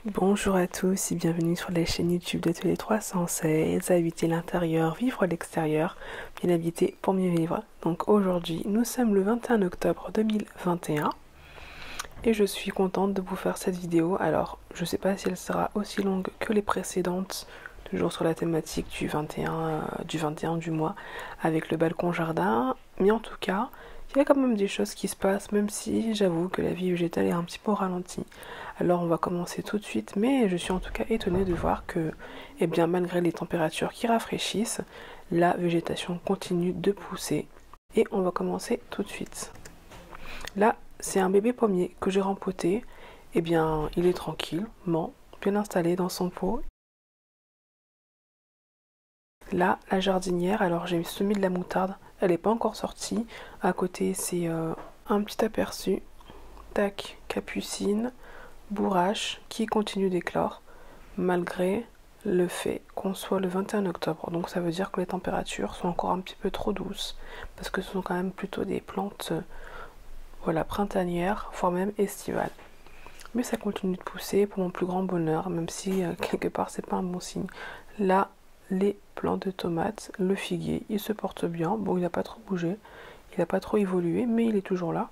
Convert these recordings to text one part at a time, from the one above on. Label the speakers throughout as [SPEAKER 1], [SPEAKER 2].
[SPEAKER 1] Bonjour à tous et bienvenue sur la chaîne YouTube de Télé 316, habiter l'intérieur, vivre l'extérieur, bien habiter pour mieux vivre. Donc aujourd'hui, nous sommes le 21 octobre 2021 et je suis contente de vous faire cette vidéo. Alors, je ne sais pas si elle sera aussi longue que les précédentes, toujours sur la thématique du 21 du mois avec le balcon jardin, mais en tout cas, il y a quand même des choses qui se passent, même si j'avoue que la vie végétale est un petit peu ralentie. Alors on va commencer tout de suite, mais je suis en tout cas étonnée de voir que, eh bien, malgré les températures qui rafraîchissent, la végétation continue de pousser. Et on va commencer tout de suite. Là, c'est un bébé pommier que j'ai rempoté. Eh bien, il est tranquillement, bien installé dans son pot. Là, la jardinière, alors j'ai semé de la moutarde, elle n'est pas encore sortie. À côté, c'est un petit aperçu. Tac, capucine, bourrache qui continue d'éclore malgré le fait qu'on soit le 21 octobre. Donc ça veut dire que les températures sont encore un petit peu trop douces parce que ce sont quand même plutôt des plantes voilà, printanières, voire même estivales. Mais ça continue de pousser pour mon plus grand bonheur, même si quelque part c'est pas un bon signe. Là, les plants de tomates, le figuier, il se porte bien. Bon, il n'a pas trop bougé, il n'a pas trop évolué, mais il est toujours là.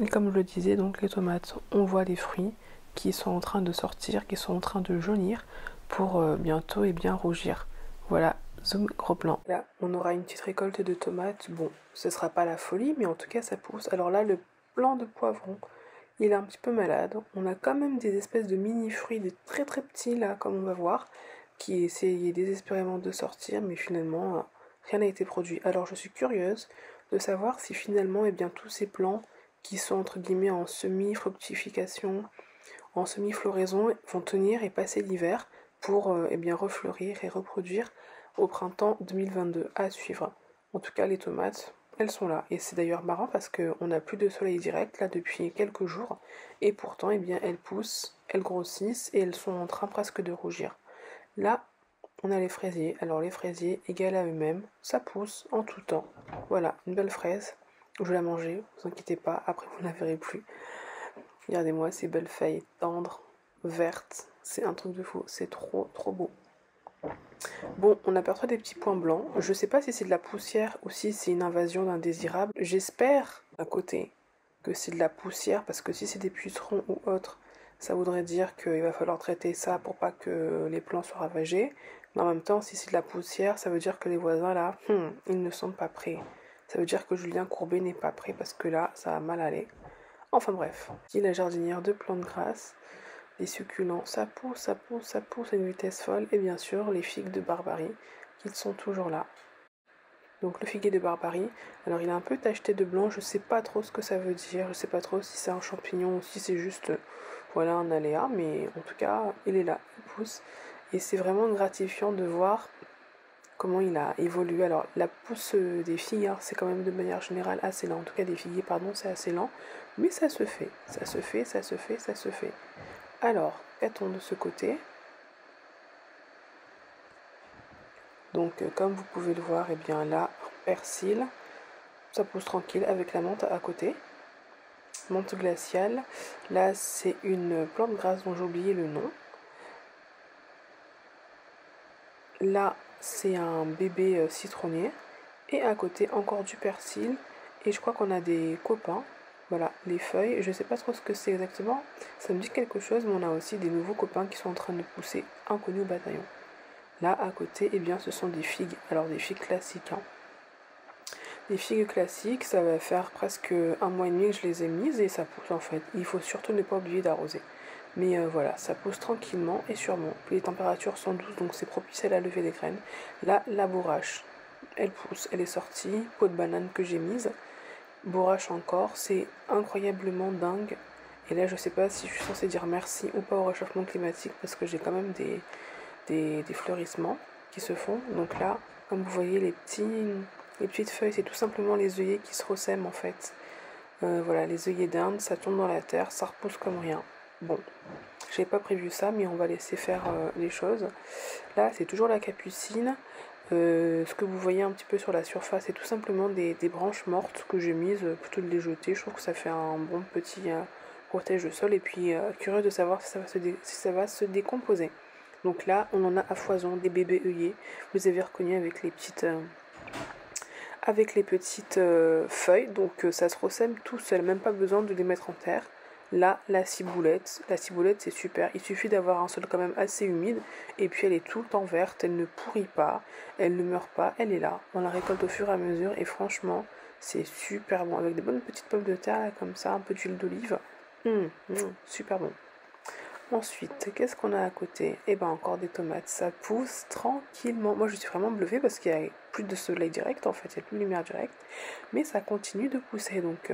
[SPEAKER 1] Et comme je le disais, donc les tomates, on voit les fruits qui sont en train de sortir, qui sont en train de jaunir pour bientôt et bien rougir. Voilà, zoom gros plan. Là, on aura une petite récolte de tomates. Bon, ce sera pas la folie, mais en tout cas, ça pousse. Alors là, le plant de poivron, il est un petit peu malade. On a quand même des espèces de mini-fruits, des très très petits là, comme on va voir, qui essayaient désespérément de sortir, mais finalement, rien n'a été produit. Alors je suis curieuse de savoir si finalement, eh bien, tous ces plants qui sont entre guillemets en semi-fructification, en semi-floraison, vont tenir et passer l'hiver pour eh bien refleurir et reproduire au printemps 2022 à suivre. En tout cas, les tomates, elles sont là. Et c'est d'ailleurs marrant parce qu'on n'a plus de soleil direct là depuis quelques jours. Et pourtant, eh bien, elles poussent, elles grossissent et elles sont en train presque de rougir. Là, on a les fraisiers. Alors les fraisiers, égales à eux-mêmes, ça pousse en tout temps. Voilà, une belle fraise. Je vais la manger, vous inquiétez pas, après vous ne la verrez plus. Regardez-moi ces belles feuilles tendres, vertes, c'est un truc de fou, c'est trop trop beau. Bon, on aperçoit des petits points blancs, je sais pas si c'est de la poussière ou si c'est une invasion d'indésirables. J'espère à côté que c'est de la poussière parce que si c'est des pucerons ou autres, ça voudrait dire qu'il va falloir traiter ça pour pas que les plants soient ravagés. Mais en même temps, si c'est de la poussière, ça veut dire que les voisins là, ils ne sont pas prêts. Ça veut dire que Julien Courbet n'est pas prêt parce que là, ça va mal aller. Enfin bref, ici la jardinière de plantes grasses, les succulents, ça pousse, ça pousse, ça pousse à une vitesse folle. Et bien sûr, les figues de Barbarie qui sont toujours là. Donc le figuier de Barbarie, alors il est un peu tacheté de blanc, je sais pas trop ce que ça veut dire, je sais pas trop si c'est un champignon ou si c'est juste voilà un aléa, mais en tout cas il est là, il pousse. Et c'est vraiment gratifiant de voir comment il a évolué. Alors la pousse des figues, c'est quand même de manière générale assez lent, en tout cas des figuiers pardon, c'est assez lent, mais ça se fait, ça se fait, ça se fait, ça se fait. Alors, qu'a-t-on de ce côté? Donc comme vous pouvez le voir, et bien là, persil, ça pousse tranquille avec la menthe à côté. Menthe glaciale, là c'est une plante grasse dont j'ai oublié le nom. Là c'est un bébé citronnier. Et à côté encore du persil. Et je crois qu'on a des copains. Voilà, les feuilles. Je sais pas trop ce que c'est exactement. Ça me dit quelque chose, mais on a aussi des nouveaux copains qui sont en train de pousser, inconnus au bataillon. Là à côté, eh bien ce sont des figues. Alors des figues classiques. Des figues classiques, ça va faire presque un mois et demi que je les ai mises et ça pousse en fait. Il faut surtout ne pas oublier d'arroser. Mais voilà, ça pousse tranquillement et sûrement. Puis les températures sont douces, donc c'est propice à la levée des graines. Là, la bourrache, elle pousse, elle est sortie. Peau de banane que j'ai mise. Bourrache encore, c'est incroyablement dingue. Et là, je sais pas si je suis censée dire merci ou pas au réchauffement climatique parce que j'ai quand même des fleurissements qui se font. Donc là, comme vous voyez, les petites feuilles, c'est tout simplement les œillets qui se ressèment en fait. Voilà, les œillets d'Inde, ça tombe dans la terre, ça repousse comme rien. Bon, j'ai pas prévu ça, mais on va laisser faire les choses. Là, c'est toujours la capucine. Ce que vous voyez un petit peu sur la surface, c'est tout simplement des branches mortes que j'ai mises plutôt de les jeter. Je trouve que ça fait un bon petit protège le sol et puis curieux de savoir si ça va se décomposer. Donc là, on en a à foison, des bébés œillets. Vous avez reconnu avec les petites feuilles, donc ça se ressème tout seul, même pas besoin de les mettre en terre. Là, la ciboulette c'est super, il suffit d'avoir un sol quand même assez humide, et puis elle est tout le temps verte, elle ne pourrit pas, elle ne meurt pas, elle est là. On la récolte au fur et à mesure, et franchement, c'est super bon, avec des bonnes petites pommes de terre, là, comme ça, un peu d'huile d'olive. Super bon. Ensuite, qu'est-ce qu'on a à côté? Eh ben encore des tomates, ça pousse tranquillement. Moi je suis vraiment bluffée parce qu'il y a plus de soleil direct en fait, il n'y a plus de lumière directe. Mais ça continue de pousser, donc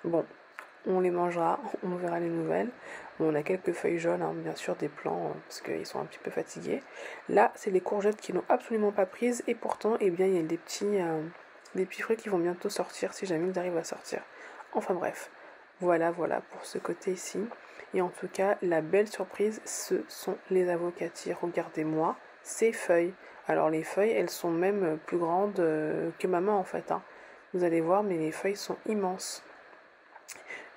[SPEAKER 1] bon, on les mangera, on verra les nouvelles. Bon, on a quelques feuilles jaunes, hein, bien sûr des plants, parce qu'ils sont un petit peu fatigués. Là, c'est les courgettes qui n'ont absolument pas prises, et pourtant, eh bien, il y a des petits fruits qui vont bientôt sortir, si jamais ils arrivent à sortir. Enfin bref, voilà pour ce côté ici. Et en tout cas, la belle surprise, ce sont les avocatiers. Regardez-moi ces feuilles. Alors les feuilles, elles sont même plus grandes que ma main en fait. Hein. Vous allez voir, mais les feuilles sont immenses.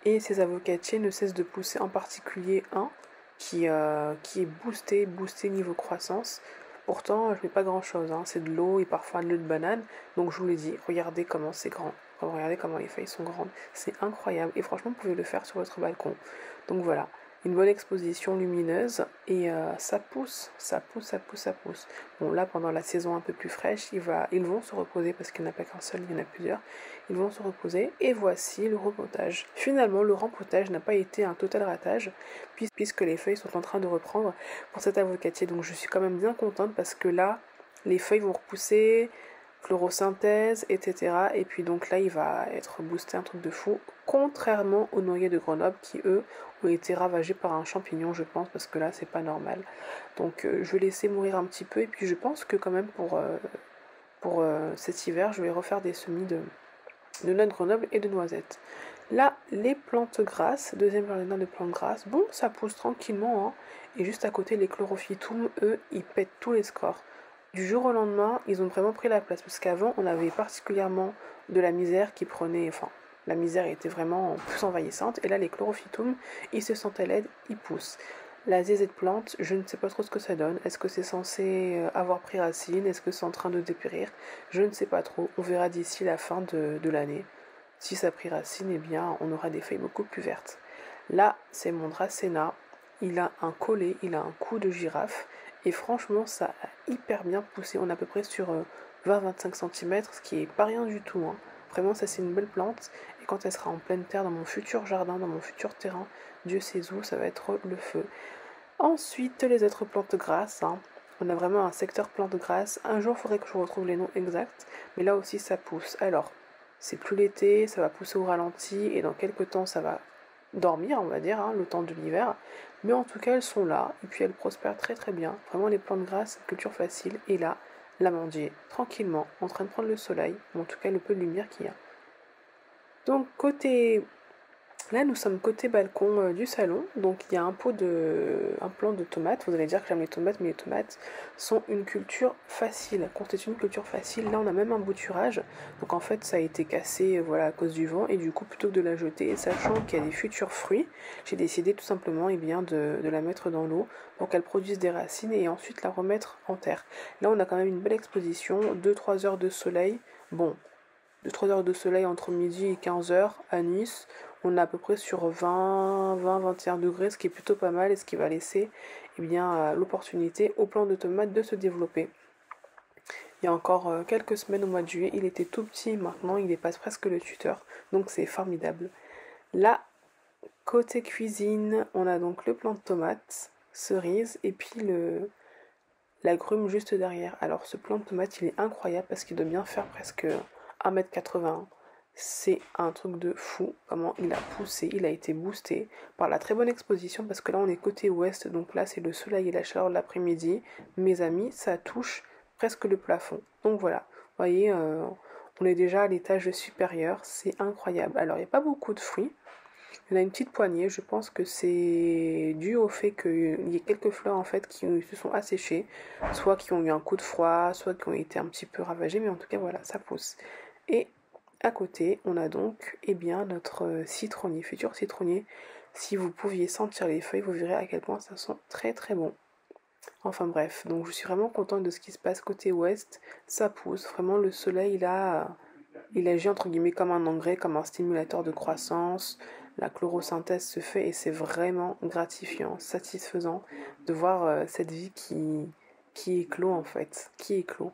[SPEAKER 1] Et ces avocatiers ne cessent de pousser, en particulier un qui est boosté niveau croissance. Pourtant, je mets pas grand chose, hein. C'est de l'eau et parfois de l'eau de banane. Donc je vous l'ai dit, regardez comment c'est grand. Regardez comment les feuilles sont grandes. C'est incroyable. Et franchement, vous pouvez le faire sur votre balcon. Donc voilà, une bonne exposition lumineuse. Et ça pousse. Bon, là, pendant la saison un peu plus fraîche, ils vont se reposer parce qu'il n'y en a pas qu'un seul, il y en a plusieurs. Ils vont se reposer. Et voici le rempotage. Finalement, le rempotage n'a pas été un total ratage puisque les feuilles sont en train de reprendre pour cet avocatier. Donc je suis quand même bien contente parce que là, les feuilles vont repousser, chlorosynthèse, etc. Et puis donc là, il va être boosté un truc de fou, contrairement aux noyers de Grenoble qui, eux, ont été ravagés par un champignon, je pense, parce que là, c'est pas normal. Donc je vais laisser mourir un petit peu, et puis je pense que quand même pour cet hiver, je vais refaire des semis de noix de Grenoble et de noisettes. Là, les plantes grasses, deuxième jardin de plantes grasses, bon, ça pousse tranquillement, hein. Et juste à côté, les chlorophytum, eux, ils pètent tous les scores. Du jour au lendemain, ils ont vraiment pris la place, parce qu'avant, on avait particulièrement de la misère qui prenait, enfin, la misère était vraiment plus envahissante, et là, les chlorophytum, ils se sentaient laides, ils poussent. La zézette plante, je ne sais pas trop ce que ça donne. Est-ce que c'est censé avoir pris racine? Est-ce que c'est en train de dépérir? Je ne sais pas trop. On verra d'ici la fin de l'année. Si ça a pris racine, eh bien, on aura des feuilles beaucoup plus vertes. Là, c'est mon Dracena. Il a un collet, il a un cou de girafe. Et franchement, ça a hyper bien poussé. On est à peu près sur 20-25 cm, ce qui est pas rien du tout. Hein. Vraiment, ça c'est une belle plante. Et quand elle sera en pleine terre, dans mon futur jardin, dans mon futur terrain, Dieu sait où, ça va être le feu. Ensuite, les autres plantes grasses. Hein. On a vraiment un secteur plantes grasses. Un jour, il faudrait que je retrouve les noms exacts. Mais là aussi, ça pousse. Alors, c'est plus l'été, ça va pousser au ralenti. Et dans quelques temps, ça va dormir, on va dire, hein, le temps de l'hiver. Mais en tout cas, elles sont là. Et puis, elles prospèrent très très bien. Vraiment, les plantes grasses, culture facile. Et là, l'amandier, tranquillement, en train de prendre le soleil. Ou en tout cas, le peu de lumière qu'il y a. Donc, là, nous sommes côté balcon du salon, donc il y a un plant de tomates. Vous allez dire que j'aime les tomates, mais les tomates sont une culture facile. Constituent une culture facile. Là, on a même un bouturage, donc en fait, ça a été cassé, voilà, à cause du vent, et du coup, plutôt que de la jeter, sachant qu'il y a des futurs fruits, j'ai décidé tout simplement, de la mettre dans l'eau pour qu'elle produise des racines et ensuite la remettre en terre. Là, on a quand même une belle exposition, 2-3 heures de soleil. Bon, 2-3 heures de soleil entre midi et 15 heures à Nice. On est à peu près sur 20-21 degrés, ce qui est plutôt pas mal et ce qui va laisser l'opportunité au plant de tomates de se développer. Il y a encore quelques semaines au mois de juillet, il était tout petit, maintenant il dépasse presque le tuteur, donc c'est formidable. Là, côté cuisine, on a donc le plant de tomates, cerise et puis l'agrume juste derrière. Alors ce plant de tomate, il est incroyable parce qu'il doit bien faire presque 1m80. C'est un truc de fou, comment il a poussé, il a été boosté par la très bonne exposition parce que là on est côté ouest, donc là c'est le soleil et la chaleur de l'après-midi. Mes amis, ça touche presque le plafond. Donc voilà, vous voyez, on est déjà à l'étage supérieur, c'est incroyable. Alors il n'y a pas beaucoup de fruits, il y en a une petite poignée, je pense que c'est dû au fait qu'il y ait quelques fleurs en fait qui se sont asséchées, soit qui ont eu un coup de froid, soit qui ont été un petit peu ravagées, mais en tout cas voilà, ça pousse. Et à côté, on a donc notre citronnier, futur citronnier, Si vous pouviez sentir les feuilles, vous verrez à quel point ça sent très très bon. Enfin bref, donc je suis vraiment contente de ce qui se passe côté ouest. Ça pousse, vraiment le soleil il agit entre guillemets comme un engrais, comme un stimulateur de croissance. La chlorosynthèse se fait et c'est vraiment gratifiant, satisfaisant de voir cette vie qui éclot en fait, qui éclot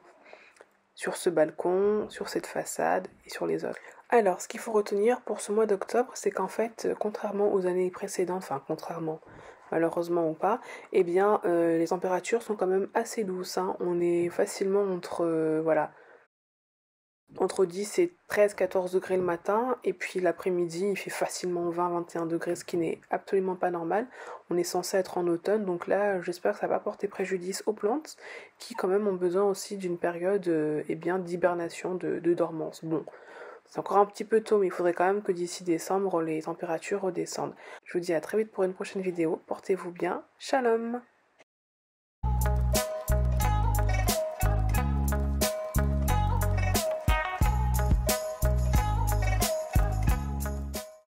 [SPEAKER 1] sur ce balcon, sur cette façade et sur les autres. Alors, ce qu'il faut retenir pour ce mois d'octobre, c'est qu'en fait, contrairement aux années précédentes, enfin contrairement, malheureusement ou pas, eh bien, les températures sont quand même assez douces, hein. On est facilement entre 10 et 13-14 degrés le matin, et puis l'après-midi, il fait facilement 20-21 degrés, ce qui n'est absolument pas normal. On est censé être en automne, donc là, j'espère que ça va pas porter préjudice aux plantes, qui quand même ont besoin aussi d'une période d'hibernation, de dormance. Bon, c'est encore un petit peu tôt, mais il faudrait quand même que d'ici décembre, les températures redescendent. Je vous dis à très vite pour une prochaine vidéo. Portez-vous bien. Shalom!